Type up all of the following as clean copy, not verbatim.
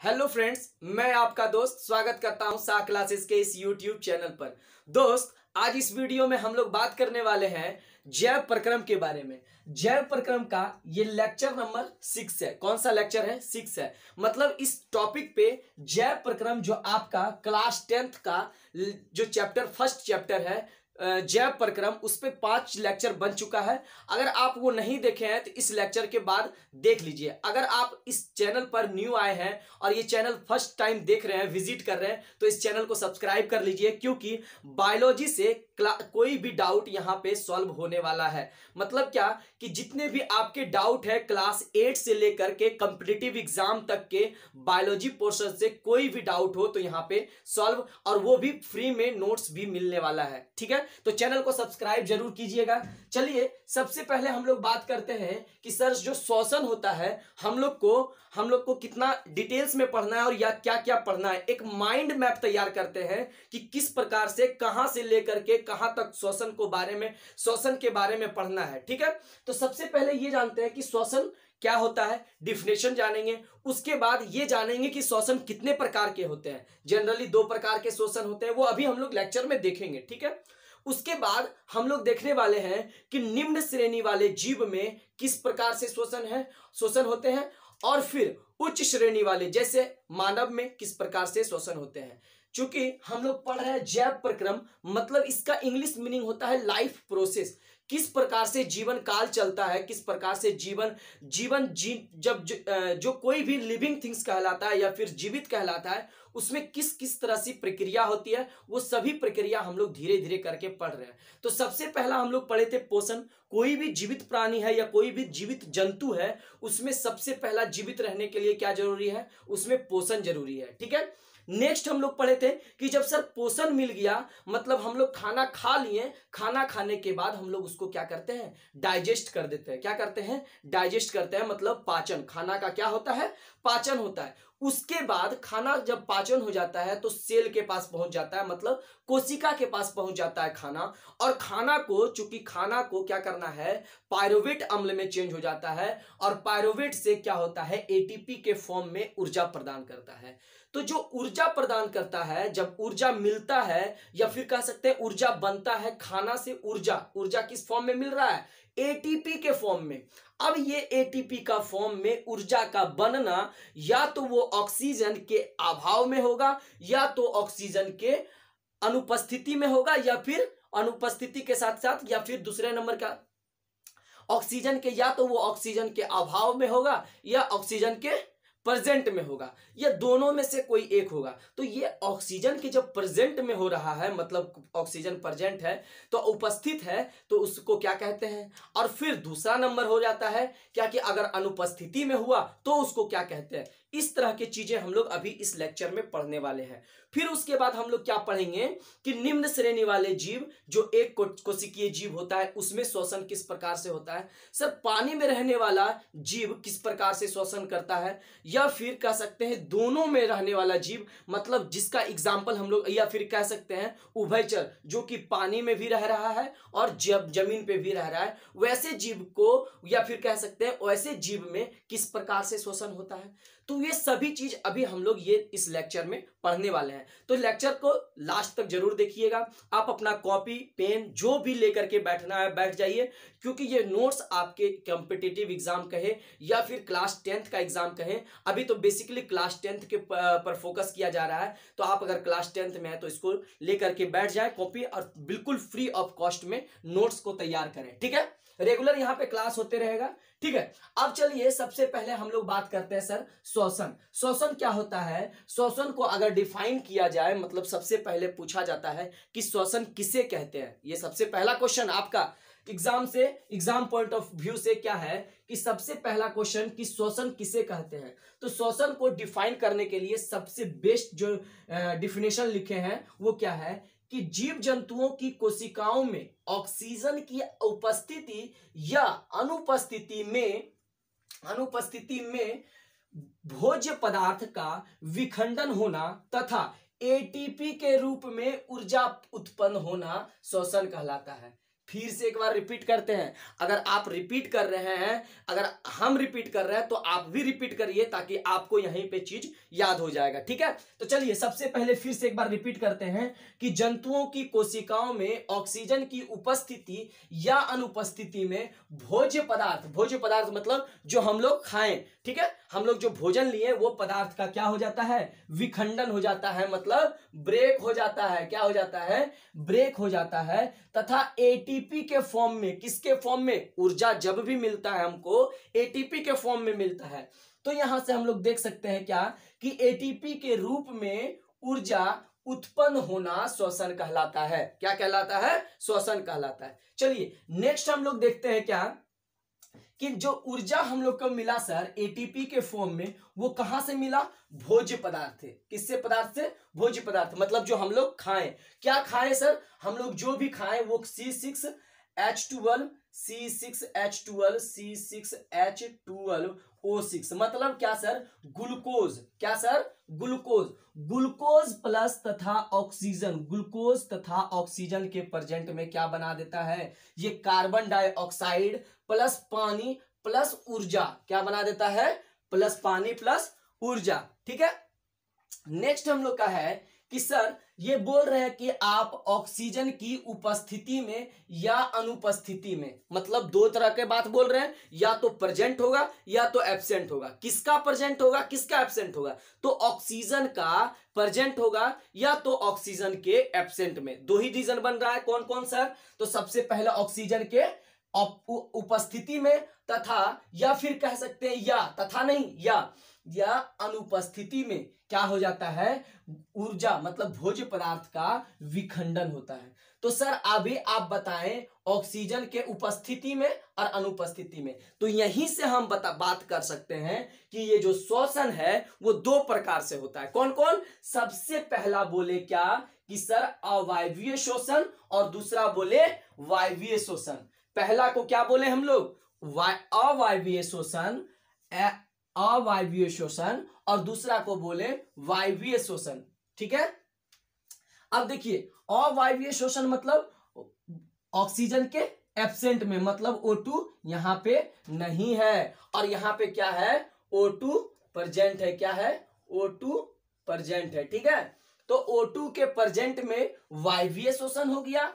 Hello friends, मैं आपका दोस्त स्वागत करता हूं सा क्लासेस के इस यूट्यूब चैनल पर। दोस्त, आज इस वीडियो में हम लोग बात करने वाले हैं जैव प्रक्रम के बारे में। जैव प्रक्रम का ये लेक्चर नंबर 6 है। कौन सा लेक्चर है? 6 है। मतलब इस टॉपिक पे जैव प्रक्रम जो आपका क्लास 10th का जो चैप्टर फर्स्ट चैप्टर है जैव प्रक्रम, उस पे 5 लेक्चर बन चुका है। अगर आप वो नहीं देखे हैं तो इस लेक्चर के बाद देख लीजिए। अगर आप इस चैनल पर न्यू आए हैं और ये चैनल फर्स्ट टाइम देख रहे हैं, विजिट कर रहे हैं, तो इस चैनल को सब्सक्राइब कर लीजिए, क्योंकि बायोलॉजी से कोई भी डाउट यहाँ पे सॉल्व होने वाला है। मतलब क्या कि जितने भी आपके डाउट है क्लास 8 से लेकर के कॉम्पिटिटिव एग्जाम तक के बायोलॉजी पोर्शन से कोई भी डाउट हो तो यहाँ पे सॉल्व, और वो भी फ्री में नोट्स भी मिलने वाला है। ठीक है, तो चैनल को सब्सक्राइब जरूर कीजिएगा। चलिए, सबसे पहले हम लोग बात करते हैं कि सर जो श्वसन होता है हम लोग को कितना डिटेल्स में पढ़ना है और या क्या क्या पढ़ना है। एक माइंड मैप तैयार करते हैं कि किस प्रकार से कहां से लेकर के कहां तक श्वसन के बारे में पढ़ना है। ठीक है, तो सबसे पहले ये जानते हैं कि श्वसन क्या होता है, डिफिनेशन जानेंगे। उसके बाद ये जानेंगे कि श्वसन कितने प्रकार के होते हैं। जनरली 2 प्रकार के श्वसन होते हैं, वो अभी हम लोग लेक्चर में देखेंगे। ठीक है, उसके बाद हम लोग देखने वाले हैं कि निम्न श्रेणी वाले जीव में किस प्रकार से श्वसन होते हैं, और फिर उच्च श्रेणी वाले जैसे मानव में किस प्रकार से श्वसन होते हैं। चूंकि हम लोग पढ़ रहे हैं जैव प्रक्रम, मतलब इसका इंग्लिश मीनिंग होता है लाइफ प्रोसेस। किस प्रकार से जीवन काल चलता है, किस प्रकार से जो कोई भी लिविंग थिंग्स कहलाता है या फिर जीवित कहलाता है, उसमें किस किस तरह से प्रक्रिया होती है, वो सभी प्रक्रिया हम लोग धीरे धीरे करके पढ़ रहे हैं। तो सबसे पहला हम लोग पढ़े थे पोषण। कोई भी जीवित प्राणी है या कोई भी जीवित जंतु है, उसमें सबसे पहला जीवित रहने के लिए क्या जरूरी है? उसमें पोषण जरूरी है। ठीक है, नेक्स्ट हम लोग पढ़े थे कि जब सर पोषण मिल गया, मतलब हम लोग खाना खा लिए, खाना खाने के बाद हम लोग उसको क्या करते हैं? डाइजेस्ट कर देते हैं। क्या करते हैं? डाइजेस्ट करते हैं, मतलब पाचन। खाना का क्या होता है? पाचन होता है। उसके बाद खाना जब पाचन हो जाता है तो सेल के पास पहुंच जाता है, मतलब कोशिका के पास पहुंच जाता है खाना। और खाना को, चूंकि खाना को क्या करना है, पायरुवेट अम्ल में चेंज हो जाता है, और पायरुवेट से क्या होता है? एटीपी के फॉर्म में ऊर्जा प्रदान करता है। तो जो ऊर्जा प्रदान करता है, जब ऊर्जा मिलता है या फिर कह सकते हैं ऊर्जा बनता है खाना से, ऊर्जा किस फॉर्म में मिल रहा है? एटीपी के फॉर्म में। अब ये एटीपी का फॉर्म में ऊर्जा का बनना या तो वो ऑक्सीजन के अभाव में होगा, या तो ऑक्सीजन के अनुपस्थिति में होगा, या फिर अनुपस्थिति के साथ साथ, या फिर दूसरे नंबर का ऑक्सीजन के, या तो वो ऑक्सीजन के अभाव में होगा या ऑक्सीजन के प्रेजेंट में होगा, या दोनों में से कोई एक होगा। तो ये ऑक्सीजन के जब प्रेजेंट में हो रहा है, मतलब ऑक्सीजन प्रेजेंट है तो उपस्थित है, तो उसको क्या कहते हैं? और फिर दूसरा नंबर हो जाता है क्या कि अगर अनुपस्थिति में हुआ तो उसको क्या कहते हैं? इस तरह की चीजें हम लोग अभी इस लेक्चर में पढ़ने वाले हैं। फिर उसके बाद हम लोग क्या पढ़ेंगे कि निम्न श्रेणी वाले जीव, जो एक कोशिकीय जीव होता है, उसमें श्वसन किस प्रकार से होता है। सर, पानी में रहने वाला जीव किस प्रकार से श्वसन करता है, या फिर कह सकते हैं दोनों में रहने वाला जीव, मतलब जिसका एग्जाम्पल हम लोग, या फिर कह सकते हैं उभयचर, जो कि पानी में भी रह रहा है और जमीन पे भी रह रहा है, वैसे जीव को, या फिर कह सकते हैं वैसे जीव में किस प्रकार से श्वसन होता है। तो ये सभी चीज अभी हम लोग ये इस लेक्चर में पढ़ने वाले हैं। तो लेक्चर को लास्ट तक जरूर देखिएगा। आप अपना कॉपी पेन जो भी लेकर के बैठना है बैठ जाइए, क्योंकि ये नोट्स आपके कॉम्पिटिटिव एग्जाम कहे या फिर क्लास 10th का एग्जाम कहे, अभी तो बेसिकली क्लास 10th के पर फोकस किया जा रहा है। तो आप अगर क्लास 10th में है तो इसको लेकर के बैठ जाए कॉपी, और बिल्कुल फ्री ऑफ कॉस्ट में नोट्स को तैयार करें। ठीक है, रेगुलर यहाँ पे क्लास होते रहेगा। ठीक है, अब चलिए सबसे पहले हम लोग बात करते हैं सर श्वसन। श्वसन क्या होता है? श्वसन को अगर डिफाइन किया जाए, मतलब सबसे पहले पूछा जाता है कि श्वसन किसे कहते हैं। ये सबसे पहला क्वेश्चन आपका एग्जाम पॉइंट ऑफ व्यू से क्या है कि सबसे पहला क्वेश्चन कि श्वसन किसे कहते हैं। तो श्वसन को डिफाइन करने के लिए सबसे बेस्ट जो डिफिनेशन लिखे हैं वो क्या है कि जीव जंतुओं की कोशिकाओं में ऑक्सीजन की उपस्थिति या अनुपस्थिति में भोज्य पदार्थ का विखंडन होना तथा एटीपी के रूप में ऊर्जा उत्पन्न होना श्वसन कहलाता है। फिर से एक बार रिपीट करते हैं। अगर आप रिपीट कर रहे हैं, अगर हम रिपीट कर रहे हैं तो आप भी रिपीट करिए ताकि आपको यहीं पे चीज याद हो जाएगा। ठीक है, तो चलिए सबसे पहले फिर से एक बार रिपीट करते हैं कि जंतुओं की कोशिकाओं में ऑक्सीजन की उपस्थिति या अनुपस्थिति में भोज्य पदार्थ मतलब जो हम लोग खाएं, ठीक है, हम लोग जो भोजन लिए वो पदार्थ का क्या हो जाता है, विखंडन हो जाता है, मतलब ब्रेक हो जाता है। क्या हो जाता है, ब्रेक हो जाता है। तथा एटीपी के फॉर्म में, किसके फॉर्म में, ऊर्जा जब भी मिलता है हमको एटीपी के फॉर्म में मिलता है। तो यहां से हम लोग देख सकते हैं क्या कि एटीपी के रूप में ऊर्जा उत्पन्न होना श्वसन कहलाता है। क्या कहलाता है, श्वसन कहलाता है। चलिए नेक्स्ट हम लोग देखते हैं क्या कि जो ऊर्जा हम लोग को मिला सर एटीपी के फॉर्म में, वो कहां से मिला, भोज्य पदार्थ से। किससे पदार्थ से, भोज्य पदार्थ, मतलब जो हम लोग खाएं। क्या खाएं सर, हम लोग जो भी खाएं वो C6H12 C6H12O6 मतलब क्या सर, ग्लूकोज। क्या सर, ग्लूकोज प्लस तथा ऑक्सीजन, ग्लूकोज तथा ऑक्सीजन के प्रेजेंट में क्या बना देता है, ये कार्बन डाइऑक्साइड प्लस पानी प्लस ऊर्जा क्या बना देता है, प्लस पानी प्लस ऊर्जा। ठीक है, नेक्स्ट हम लोग का है कि सर ये बोल रहे हैं कि आप ऑक्सीजन की उपस्थिति में या अनुपस्थिति में, मतलब दो तरह के बात बोल रहे हैं, या तो प्रेजेंट होगा या तो एब्सेंट होगा। किसका प्रेजेंट होगा, किसका एब्सेंट होगा, तो ऑक्सीजन का प्रेजेंट होगा या तो ऑक्सीजन के एब्सेंट में। दो ही रीजन बन रहा है, कौन कौन सर, तो सबसे पहला ऑक्सीजन के उपस्थिति में तथा, या फिर कह सकते हैं या, तथा नहीं, या अनुपस्थिति में क्या हो जाता है, ऊर्जा मतलब भोज्य पदार्थ का विखंडन होता है। तो सर अभी आप बताएं ऑक्सीजन के उपस्थिति में और अनुपस्थिति में, तो यहीं से हम बात कर सकते हैं कि ये जो श्वसन है वो दो प्रकार से होता है। कौन कौन, सबसे पहला बोले क्या कि सर अवायवीय श्वसन और दूसरा बोले वायवीय श्वसन। पहला को क्या बोले हम लोग, अवायवीय श्वसन, अवायवीय श्वसन, और दूसरा को बोले वायवीय श्वसन। ठीक है, अब देखिए अवायवीय श्वसन मतलब ऑक्सीजन के एब्सेंट में, मतलब O2 यहां पे नहीं है और यहां पे क्या है, O2 प्रेजेंट है। क्या है, O2 प्रेजेंट है। ठीक है, तो O2 के प्रेजेंट में वायवीय श्वसन हो गया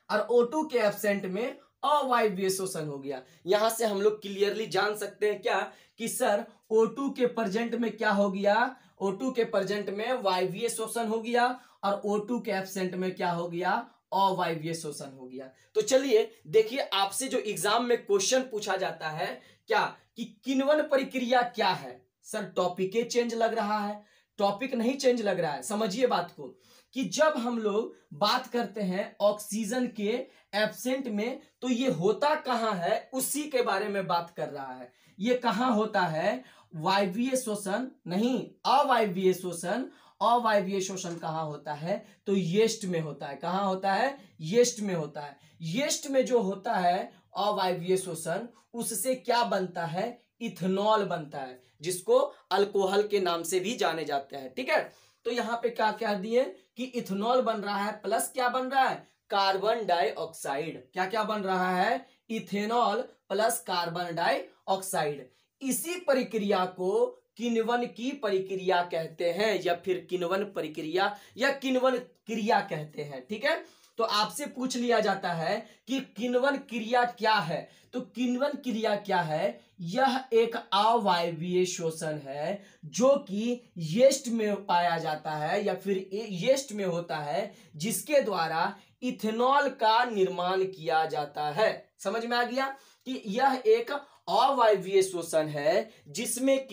और O2 के एब्सेंट में अवायवीय श्वसन हो गया। यहां से हम लोग क्लियरली जान सकते हैं क्या कि सर O2 के प्रेजेंट में क्या हो गया, O2 के प्रेजेंट में वायवीय श्वसन हो गया और O2 के एब्सेंट में क्या हो गया, अवायवीय श्वसन हो गया। तो चलिए देखिए, आपसे जो एग्जाम में क्वेश्चन पूछा जाता है क्या कि किण्वन प्रक्रिया क्या है, सर टॉपिक चेंज लग रहा है, टॉपिक नहीं चेंज लग रहा है। समझिए बात को कि जब हम लोग बात करते हैं ऑक्सीजन के एब्सेंट में, तो ये होता कहां है उसी के बारे में बात कर रहा है। ये कहां होता है, वायवीय श्वसन नहीं, अवायवीय श्वसन। अवायवीय श्वसन कहां होता है, तो यीस्ट में होता है। कहां होता है, यीस्ट में होता है। यीस्ट में जो होता है अवायवीय श्वसन, उससे क्या बनता है, इथेनॉल बनता है, जिसको अल्कोहल के नाम से भी जाने जाते हैं। ठीक है, तो यहां पे क्या कह दिए कि इथेनॉल बन रहा है प्लस क्या बन रहा है, कार्बन डाइऑक्साइड। क्या क्या बन रहा है, इथेनॉल प्लस कार्बन डाइऑक्साइड। इसी प्रक्रिया को किण्वन की प्रक्रिया कहते हैं, या फिर किण्वन प्रक्रिया या किण्वन क्रिया कहते हैं। ठीक है, तो आपसे पूछ लिया जाता है कि किण्वन क्रिया क्या है, तो किण्वन क्रिया क्या है, यह एक अवायवीय श्वसन है जो कि यीस्ट में पाया जाता है या फिर यीस्ट में होता है, जिसके द्वारा इथेनॉल का निर्माण किया जाता है। समझ में आ गया कि यह एक अवायवीय श्वसन है जिसमें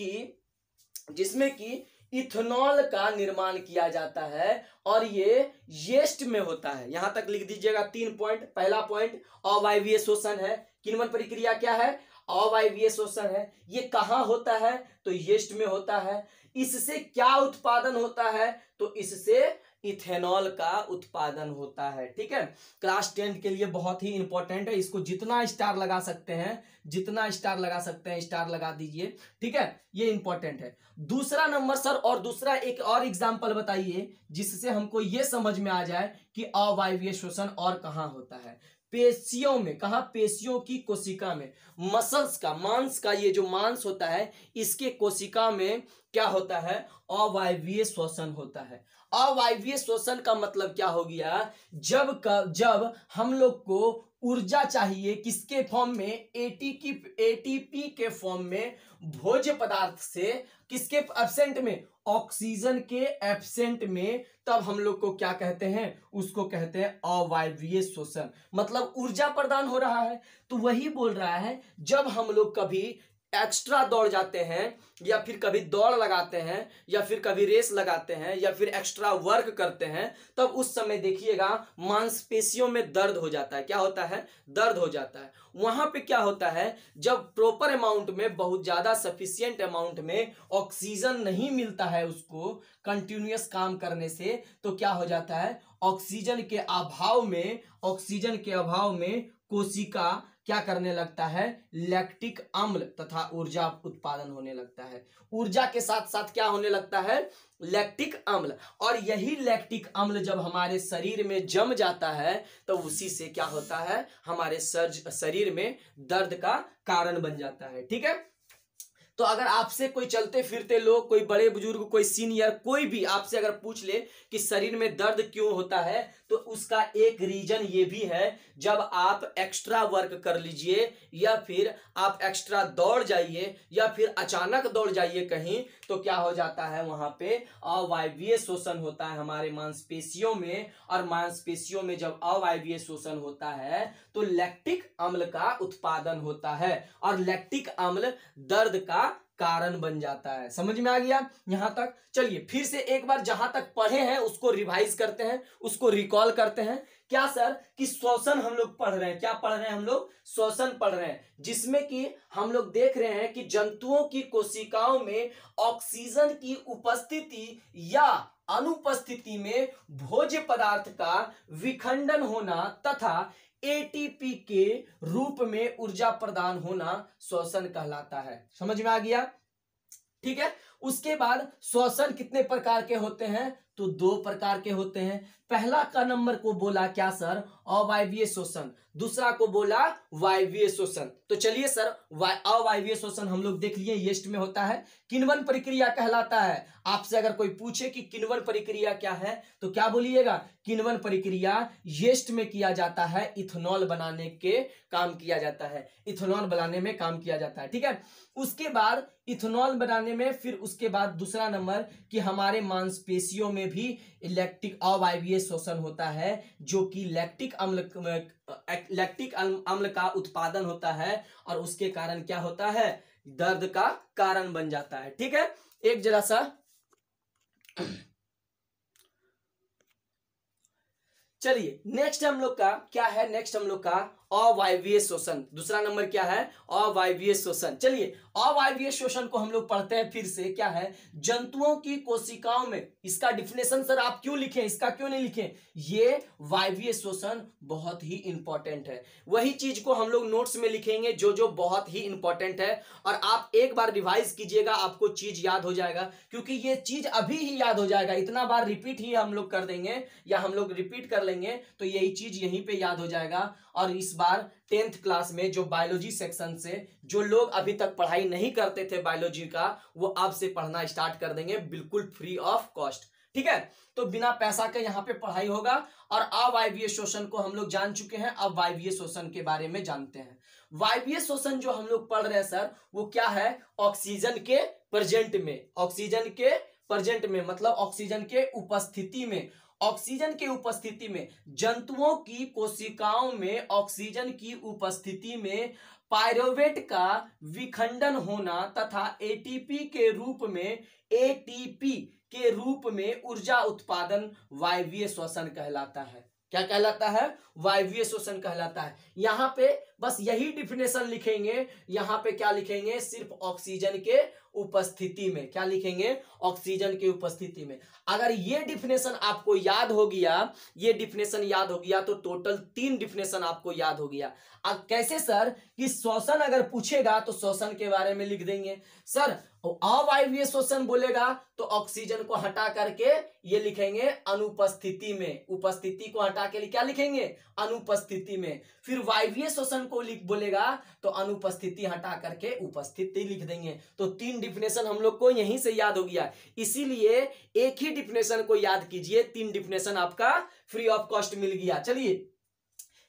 कि इथेनॉल का निर्माण किया जाता है और ये यीस्ट में होता है। यहां तक लिख दीजिएगा 3 पॉइंट। पहला पॉइंट अवायवीय श्वसन है, किण्वन प्रक्रिया क्या है, अवायवीय श्वसन है। ये कहां होता है, तो यीस्ट में होता है। इससे क्या उत्पादन होता है, तो इससे इथेनॉल का उत्पादन होता है। ठीक है, क्लास 10 के लिए बहुत ही इंपॉर्टेंट है, इसको जितना स्टार लगा सकते हैं, जितना स्टार लगा सकते हैं स्टार लगा दीजिए। ठीक है, ये इंपॉर्टेंट है। दूसरा नंबर सर, और दूसरा एक और एग्जांपल बताइए जिससे हमको ये समझ में आ जाए कि अवायवीय श्वसन और कहां होता है। पेशियों में, कहा, पेशियों की कोशिका में, मसल्स का, मांस का, ये जो मांस होता है इसके कोशिका में क्या होता है, अवायवीय श्वसन होता है। अवायवीय श्वसन का मतलब क्या हो गया, जब हम लोग को ऊर्जा चाहिए किसके फॉर्म में, एटीपी के फॉर्म में, भोज्य पदार्थ से, किसके एब्सेंट में, ऑक्सीजन के एब्सेंट में, तब हम लोग को क्या कहते हैं, उसको कहते हैं अवायवीय श्वसन। मतलब ऊर्जा प्रदान हो रहा है। तो वही बोल रहा है, जब हम लोग कभी एक्स्ट्रा दौड़ जाते हैं या फिर कभी दौड़ लगाते हैं या फिर कभी रेस लगाते हैं या फिर एक्स्ट्रा वर्क करते हैं, तब उस समय देखिएगा मांसपेशियों में दर्द हो जाता है। क्या होता है, दर्द हो जाता है। वहां पे क्या होता है, जब प्रॉपर अमाउंट में, बहुत ज्यादा सफिशिएंट अमाउंट में ऑक्सीजन नहीं मिलता है उसको कंटिन्यूअस काम करने से, तो क्या हो जाता है, ऑक्सीजन के अभाव में कोशिका क्या करने लगता है, लैक्टिक अम्ल तथा ऊर्जा उत्पादन होने लगता है। ऊर्जा के साथ साथ क्या होने लगता है, लैक्टिक अम्ल। और यही लैक्टिक अम्ल जब हमारे शरीर में जम जाता है तो उसी से क्या होता है, हमारे शरीर में दर्द का कारण बन जाता है। ठीक है, तो अगर आपसे कोई चलते फिरते लोग, कोई बड़े बुजुर्ग, कोई सीनियर, कोई भी आपसे अगर पूछ ले कि शरीर में दर्द क्यों होता है, तो उसका एक रीजन ये भी है, जब आप एक्स्ट्रा वर्क कर लीजिए या फिर आप एक्स्ट्रा दौड़ जाइए या फिर अचानक दौड़ जाइए कहीं, तो क्या हो जाता है, वहां पे अवायवीय शोषण होता है हमारे मांसपेशियों में। और मांसपेशियों में जब अवायवीय शोषण होता है तो लैक्टिक अम्ल का उत्पादन होता है और लैक्टिक अम्ल दर्द का कारण बन जाता है। समझ में आ गया यहां तक? चलिए फिर से एक बार जहां तक पढ़े हैं उसको रिवाइज करते हैं, उसको रिकॉल करते हैं। क्या सर, कि श्वसन हम लोग पढ़ रहे हैं। क्या पढ़ रहे हैं हम लोग? श्वसन पढ़ रहे हैं, जिसमें कि हम लोग देख रहे हैं कि जंतुओं की कोशिकाओं में ऑक्सीजन की उपस्थिति या अनुपस्थिति में भोज्य पदार्थ का विखंडन होना तथा एटीपी के रूप में ऊर्जा प्रदान होना श्वसन कहलाता है। समझ में आ गया? ठीक है, उसके बाद श्वसन कितने प्रकार के होते हैं? तो 2 प्रकार के होते हैं। पहला का नंबर को बोला क्या सर? अवायवीय श्वसन। दूसरा को बोला वायवीय श्वसन। तो चलिए सर, अवायवीय श्वसन हम लोग देख लिए, यीस्ट में होता है। किण्वन प्रक्रिया कहलाता है। आपसे अगर कोई पूछे कि किण्वन प्रक्रिया क्या है तो क्या बोलिएगा? किण्वन प्रक्रिया यीस्ट में किया जाता है, इथेनॉल बनाने के काम किया जाता है, इथेनॉल बनाने में काम किया जाता है। ठीक है, उसके बाद इथेनॉल बनाने में, फिर उसके बाद दूसरा नंबर कि हमारे मांसपेशियों में भी लैक्टिक अवायवीय श्वसन होता है, जो कि लैक्टिक अम्ल का उत्पादन होता है और उसके कारण क्या होता है? दर्द का कारण बन जाता है। ठीक है, एक जरा सा चलिए नेक्स्ट हम लोग का क्या है? नेक्स्ट हम लोग का अवायवीय श्वसन। दूसरा नंबर क्या है? अवायवीय श्वसन। चलिए अवायवीय श्वसन को हम लोग पढ़ते हैं फिर से। क्या है? जंतुओं की कोशिकाओं में। इसका डिफिनेशन सर आप क्यों लिखें, इसका क्यों नहीं लिखें? ये वायवीय श्वसन बहुत ही इंपॉर्टेंट है। वही चीज को हम लोग नोट्स में लिखेंगे जो जो बहुत ही इंपॉर्टेंट है, और आप एक बार रिवाइज कीजिएगा, आपको चीज याद हो जाएगा, क्योंकि ये चीज अभी ही याद हो जाएगा। इतना बार रिपीट ही हम लोग कर देंगे या हम लोग रिपीट कर लेंगे तो यही चीज यहीं पे याद हो जाएगा। और इस बार 10th क्लास में जो बायोलॉजी सेक्शन से जो लोग अभी तक पढ़ाई नहीं करते थे बायोलॉजी का, वो अब से पढ़ना स्टार्ट कर देंगे बिल्कुल फ्री ऑफ कॉस्ट। ठीक है, तो बिना पैसा के यहाँ पे पढ़ाई होगा। और अवायवीय श्वसन को हम लोग जान चुके हैं, अब वायवीय श्वसन के बारे में जानते हैं। वायवीय श्वसन जो हम लोग पढ़ रहे हैं सर, वो क्या है? ऑक्सीजन के प्रेजेंट में, ऑक्सीजन के प्रेजेंट में मतलब ऑक्सीजन के उपस्थिति में, ऑक्सीजन के उपस्थिति में जंतुओं की कोशिकाओं में ऑक्सीजन की उपस्थिति में पायरोवेट का विखंडन होना तथा एटीपी के रूप में ऊर्जा उत्पादन वायवीय श्वसन कहलाता है। क्या कहलाता है? वायवीय श्वसन कहलाता है। यहाँ पे बस यही डिफिनेशन लिखेंगे। यहां पे क्या लिखेंगे, सिर्फ ऑक्सीजन के उपस्थिति में। क्या लिखेंगे, ऑक्सीजन की उपस्थिति में। अगर ये डिफिनेशन आपको याद हो गया, ये डिफिनेशन याद हो गया, तो टोटल 3 डिफिनेशन आपको याद हो गया। अब कैसे सर, कि श्वसन अगर पूछेगा तो श्वसन के बारे में लिख देंगे। सर अवायवीय श्वसन बोलेगा तो ऑक्सीजन को हटा करके ये लिखेंगे अनुपस्थिति में। उपस्थिति को हटा के क्या लिखेंगे, अनुपस्थिति में। फिर वायवीय श्वसन को लिख बोलेगा तो अनुपस्थिति हटा करके उपस्थिति लिख देंगे। तो 3 डिफिनेशन हम लोग को यहीं से याद हो गया। इसीलिए एक ही डिफिनेशन को याद कीजिए, 3 डिफिनेशन आपका फ्री ऑफ कॉस्ट मिल गया। चलिए,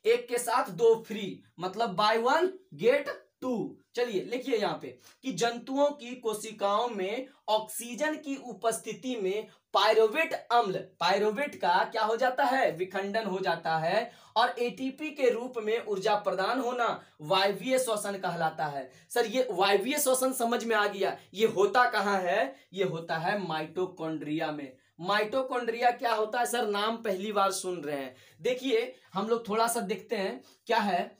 एक के साथ 2 फ्री, मतलब बाय 1 गेट 2। चलिए लिखिए यहां पे कि जंतुओं की कोशिकाओं में ऑक्सीजन की उपस्थिति में पायरुवेट अम्ल, पायरुवेट का क्या हो जाता है, विखंडन हो जाता है, और एटीपी के रूप में ऊर्जा प्रदान होना वायवीय श्वसन कहलाता है। सर ये वायवीय श्वसन समझ में आ गया, ये होता कहां है, ये होता है माइटोकॉन्ड्रिया में। माइटोकॉन्ड्रिया क्या होता है सर, नाम पहली बार सुन रहे हैं। देखिए हम लोग थोड़ा सा देखते हैं क्या है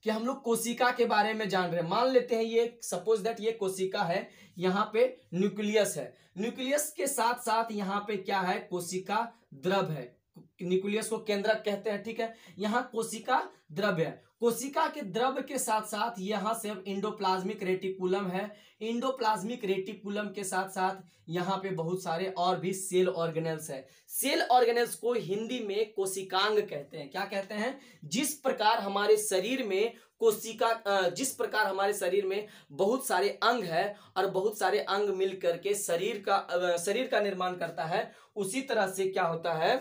कि हम लोग कोशिका के बारे में जान रहे हैं। मान लेते हैं ये, सपोज दैट ये कोशिका है, यहाँ पे न्यूक्लियस है, न्यूक्लियस के साथ साथ यहाँ पे क्या है, कोशिका द्रव है। न्यूक्लियस को केंद्रक कहते हैं, ठीक है। यहाँ कोशिका द्रव है, कोशिका के द्रव के साथ साथ यहाँ से इंडोप्लाज्मिक रेटिकुलम है। इंडोप्लाज्मिक रेटिकुलम के साथ साथ यहाँ पे बहुत सारे और भी सेल ऑर्गेनेल्स है। सेल ऑर्गेनेल्स को हिंदी में कोशिकांग कहते हैं। क्या कहते हैं, जिस प्रकार हमारे शरीर में कोशिका, जिस प्रकार हमारे शरीर में बहुत सारे अंग है और बहुत सारे अंग मिल करके शरीर का निर्माण करता है, उसी तरह से क्या होता है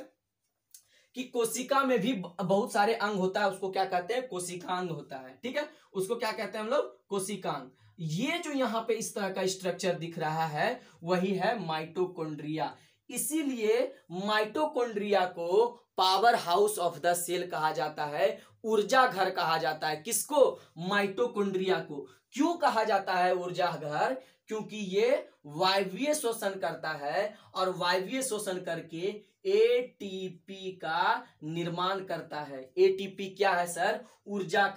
कि कोशिका में भी बहुत सारे अंग होता है, उसको क्या कहते हैं, कोशिकांग होता है, ठीक है। उसको क्या कहते हैं हम लोग, कोशिकांग। ये जो यहाँ पे इस तरह का स्ट्रक्चर दिख रहा है वही है माइटोकॉन्ड्रिया। इसीलिए माइटोकॉन्ड्रिया को powerhouse of the cell कहा जाता है, ऊर्जा घर कहा जाता है। किसको, माइटोकॉन्ड्रिया को। क्यों कहा जाता है ऊर्जा घर, क्योंकि ये वायवीय श्वसन करता है और वायवीय श्वसन करके एटीपी का निर्माण करता है। एटीपी क्या है सर, ऊर्जा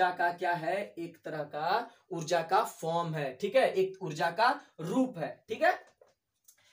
का क्या है, एक तरह का ऊर्जा का फॉर्म है, ठीक है, एक ऊर्जा का रूप है, ठीक है।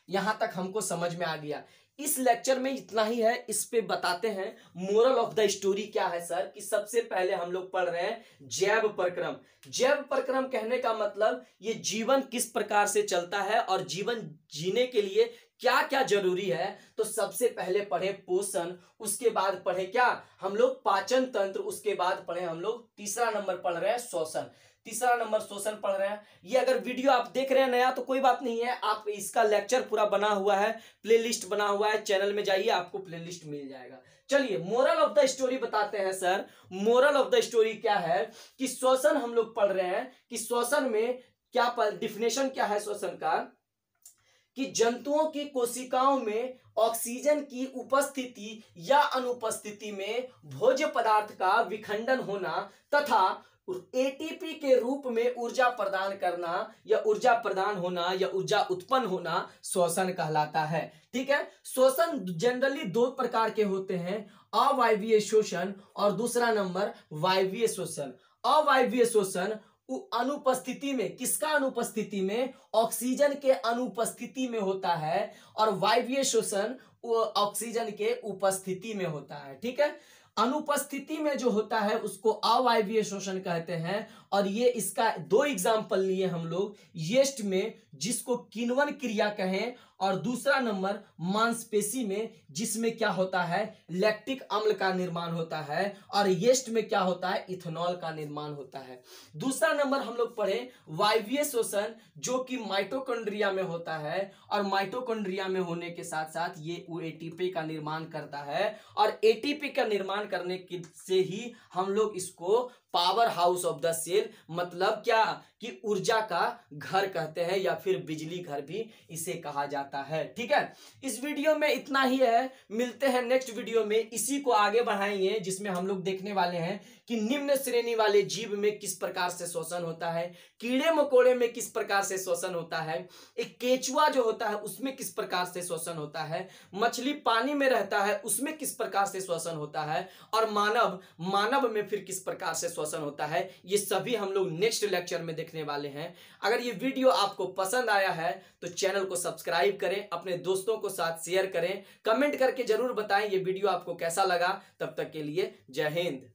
यहां तक हमको समझ में आ गया। इस लेक्चर में इतना ही है। इस पे बताते हैं मोरल ऑफ द स्टोरी क्या है सर, कि सबसे पहले हम लोग पढ़ रहे हैं जैव प्रक्रम। जैव प्रक्रम कहने का मतलब ये जीवन किस प्रकार से चलता है और जीवन जीने के लिए क्या क्या जरूरी है। तो सबसे पहले पढ़े पोषण, उसके बाद पढ़े क्या हम लोग पाचन तंत्र, उसके बाद पढ़े हम लोग तीसरा नंबर पढ़ रहे हैं श्वसन, तीसरा नंबर श्वसन पढ़ रहे हैं। ये अगर वीडियो आप देख रहे हैं नया तो कोई बात नहीं है, आप इसका लेक्चर पूरा बना हुआ है, प्लेलिस्ट बना हुआ है, चैनल में जाइए आपको प्लेलिस्ट मिल जाएगा। चलिए मोरल ऑफ द स्टोरी बताते हैं sir. Moral of the story क्या है कि श्वसन हम लोग पढ़ रहे हैं कि श्वसन में क्या डिफिनेशन क्या है श्वसन का, कि जंतुओं की कोशिकाओं में ऑक्सीजन की उपस्थिति या अनुपस्थिति में भोज्य पदार्थ का विखंडन होना तथा एटीपी के रूप में ऊर्जा प्रदान करना या ऊर्जा प्रदान होना या ऊर्जा उत्पन्न होना श्वसन कहलाता है, ठीक है। श्वसन जनरली 2 प्रकार के होते हैं, अवायवीय श्वसन और दूसरा नंबर वायवीय श्वसन। अवायवीय श्वसन अनुपस्थिति में, किसका अनुपस्थिति में, ऑक्सीजन के अनुपस्थिति में होता है, और वायवीय श्वसन ऑक्सीजन के उपस्थिति में होता है, ठीक है। अनुपस्थिति में जो होता है उसको अवायवीय श्वसन कहते हैं। और ये इसका 2 एग्जाम्पल लिए हम लोग, यीस्ट में जिसको किण्वन क्रिया कहें, और दूसरा नंबर मांसपेशी में जिसमें क्या होता है, लैक्टिक अम्ल का निर्माण होता है, और यीस्ट में क्या होता है, इथेनॉल का निर्माण होता है। दूसरा नंबर हम लोग पढ़े वायवीय श्वसन, जो कि माइटोकॉन्ड्रिया में होता है, और माइटोकॉन्ड्रिया में होने के साथ साथ ये एटीपी का निर्माण करता है, और एटीपी का निर्माण करने से ही हम लोग इसको powerhouse of the cell, मतलब क्या कि ऊर्जा का घर कहते हैं, या फिर बिजली घर भी इसे कहा जाता है। जाता है। ठीक है, इस वीडियो में इतना ही है, मिलते हैं नेक्स्ट वीडियो में, इसी को आगे बढ़ाएंगे जिसमें हम लोग देखने वाले हैं कि निम्न श्रेणी वाले जीव में किस प्रकार से श्वसन होता है, कीड़े मकोड़े में किस प्रकार से श्वसन होता है, एक केचुआ जो होता है उसमें किस प्रकार से श्वसन होता है, मछली पानी में रहता है उसमें किस प्रकार से श्वसन होता है, और मानव में फिर किस प्रकार से श्वसन होता है। ये सभी हम लोग नेक्स्ट लेक्चर में देखने वाले हैं। अगर ये वीडियो आपको पसंद आया है तो चैनल को सब्सक्राइब करें, अपने दोस्तों को साथ शेयर करें, कमेंट करके जरूर बताएं ये वीडियो आपको कैसा लगा। तब तक के लिए जय हिंद।